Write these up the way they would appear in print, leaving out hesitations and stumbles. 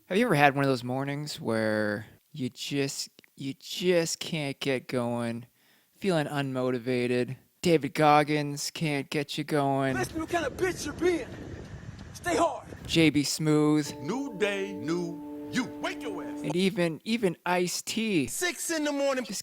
Have you ever had one of those mornings where you just can't get going, feeling unmotivated? David Goggins can't get you going. Ask me what kind of bitch you're being. Stay hard. JB Smooth, New day, new you. Wake your ass. and even Ice-T 6 in the morning. just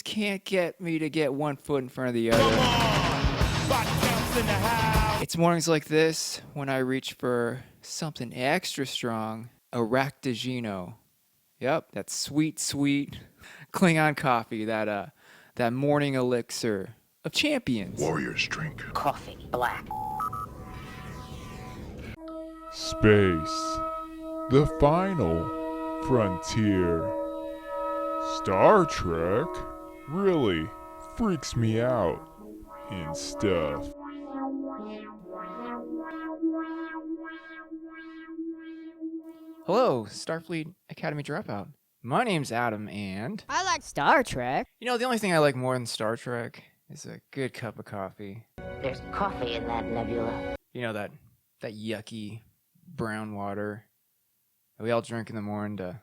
can't get me to get one foot in front of the Come other. on. Body counts in the house. It's mornings like this when I reach for something extra strong, a Ractagino. Yep, that sweet Klingon coffee, that morning elixir of champions. Warriors drink. Coffee black. Space. The final frontier. Star Trek really freaks me out and stuff. Hello, Starfleet Academy Dropout. My name's Adam, and I like Star Trek. the only thing I like more than Star Trek is a good cup of coffee. There's coffee in that Nebula. That yucky brown water that we all drink in the morning to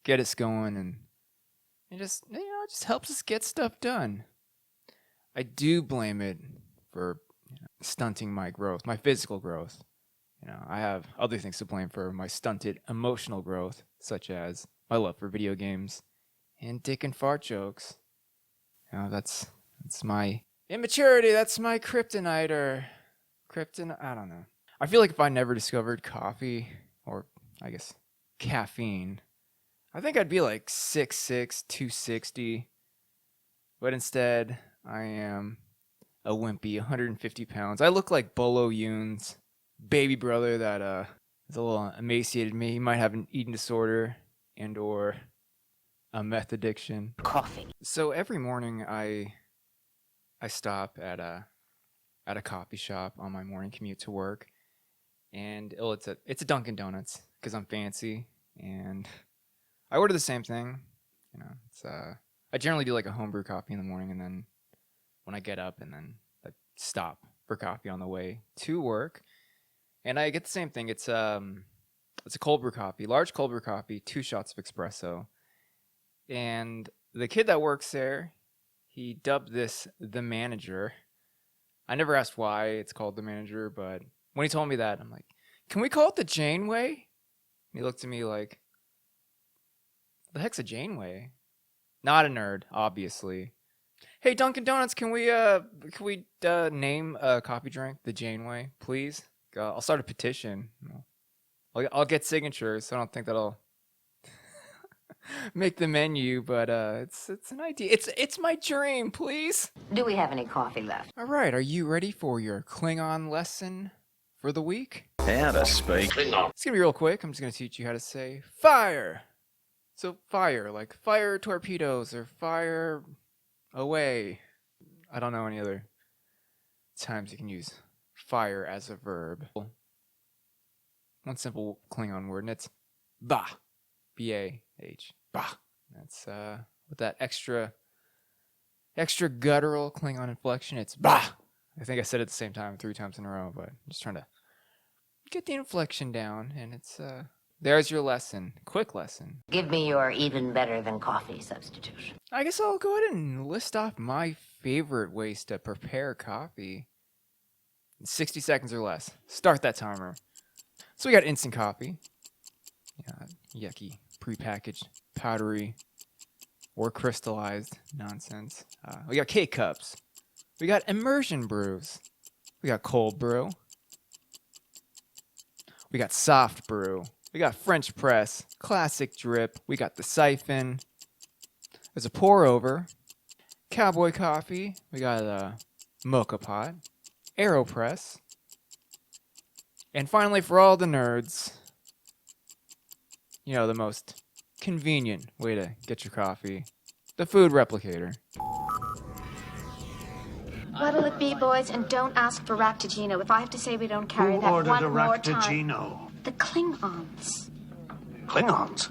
get us going, and it just helps us get stuff done. I do blame it for stunting my growth, my physical growth. I have other things to blame for my stunted emotional growth, such as my love for video games and dick and fart jokes. That's my immaturity. That's my kryptonite, or I don't know. I feel like if I never discovered coffee, or I guess caffeine, I think I'd be like 6'6", 260. But instead, I am a wimpy 150 pounds. I look like Bolo Yoon's baby brother that is a little emaciated me. He might have an eating disorder and or a meth addiction. Coffee. So every morning I stop at a coffee shop on my morning commute to work, and it's a Dunkin' Donuts because I'm fancy, and I order the same thing. I generally do like a homebrew coffee in the morning, and then when I get up, and then I stop for coffee on the way to work. And I get the same thing. It's a cold brew coffee, large cold brew coffee, 2 shots of espresso. And the kid that works there, he dubbed this the manager. I never asked why it's called the manager, but when he told me that, I'm like, can we call it the Janeway? And he looked at me like, the heck's a Janeway? Not a nerd, obviously. Hey, Dunkin' Donuts, can we name a coffee drink the Janeway, please? I'll start a petition. I'll get signatures. So I don't think that'll make the menu, but it's an idea. It's my dream, please. Do we have any coffee left? All right, are you ready for your Klingon lesson for the week? How to speak. It's gonna be real quick. I'm just gonna teach you how to say fire. So fire, like fire torpedoes or fire away. I don't know any other times you can use fire as a verb. One simple Klingon word, and it's bah. B-A-H. Bah. That's with that extra guttural Klingon inflection, it's bah. I think I said it at the same time 3 times in a row, but I'm just trying to get the inflection down, and it's there's your lesson. Quick lesson. Give me your even better than coffee substitution. I guess I'll go ahead and list off my favorite ways to prepare coffee in 60 seconds or less. Start that timer. So we got instant coffee. Yucky, prepackaged, powdery, or crystallized nonsense. We got K-cups. We got immersion brews. We got cold brew. We got soft brew. We got French press, classic drip. We got the siphon. There's a pour over. Cowboy coffee. We got a mocha pot. AeroPress. And finally, for all the nerds, the most convenient way to get your coffee, the food replicator. What'll it be, boys? And don't ask for Ractagino. If I have to say we don't carry that one more time. The Klingons. Klingons?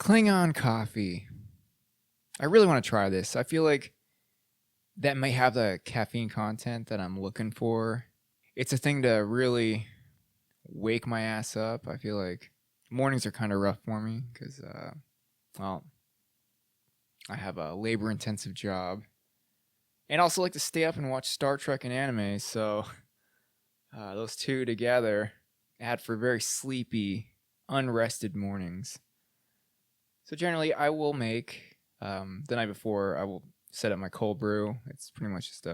Klingon coffee. I really want to try this. I feel like that may have the caffeine content that I'm looking for. It's a thing to really wake my ass up. I feel like mornings are kind of rough for me because, well, I have a labor-intensive job. And also like to stay up and watch Star Trek and anime, so those two together add for very sleepy, unrested mornings. So generally, I will make, the night before, I will set up my cold brew. It's pretty much just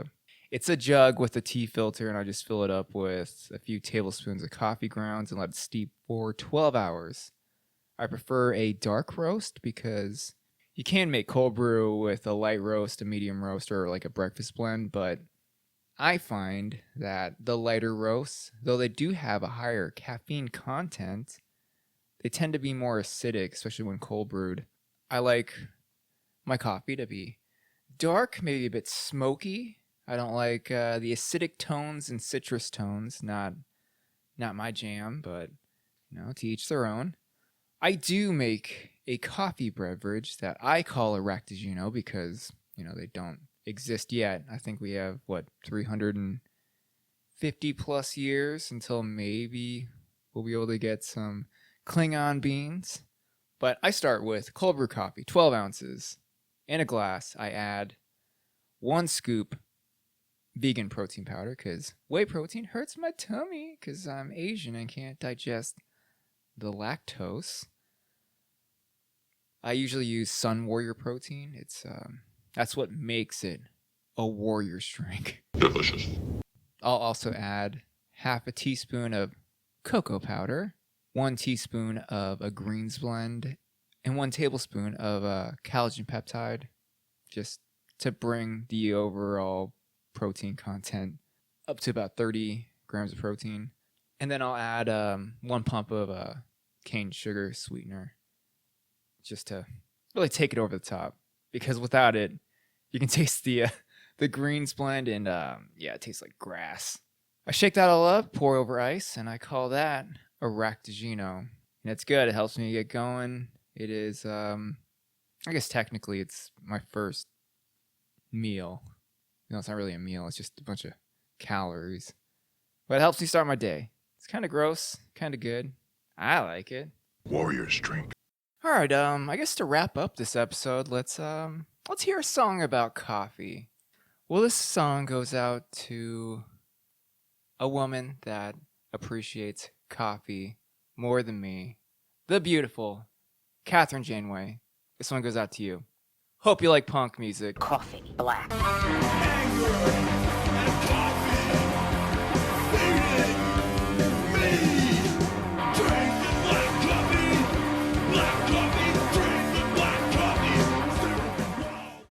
it's a jug with a tea filter, and I just fill it up with a few tablespoons of coffee grounds and let it steep for 12 hours. I prefer a dark roast because you can make cold brew with a light roast, a medium roast, or like a breakfast blend, but I find that the lighter roasts, though they do have a higher caffeine content, they tend to be more acidic, especially when cold brewed. I like my coffee to be dark, maybe a bit smoky. I don't like the acidic tones and citrus tones. Not my jam, but to each their own. I do make a coffee beverage that I call a Ractigino because they don't exist yet. I think we have 350 plus years until maybe we'll be able to get some Klingon beans. But I start with cold brew coffee, 12 ounces. In a glass, I add 1 scoop vegan protein powder because whey protein hurts my tummy because I'm Asian and can't digest the lactose. I usually use Sun Warrior protein. It's that's what makes it a warrior's drink. Delicious. I'll also add half a teaspoon of cocoa powder, 1 teaspoon of a greens blend, and 1 tablespoon of collagen peptide, just to bring the overall protein content up to about 30 grams of protein. And then I'll add 1 pump of cane sugar sweetener, just to really take it over the top. Because without it, you can taste the greens blend, and it tastes like grass. I shake that all up, pour over ice, and I call that a Ractigino. And it's good. It helps me get going. It is, I guess technically it's my first meal. It's not really a meal. It's just a bunch of calories. But it helps me start my day. It's kind of gross, kind of good. I like it. Warrior's drink. All right, I guess to wrap up this episode, let's hear a song about coffee. Well, this song goes out to a woman that appreciates coffee more than me. The beautiful Catherine Janeway. This one goes out to you. Hope you like punk music. Coffee, black. Black coffee.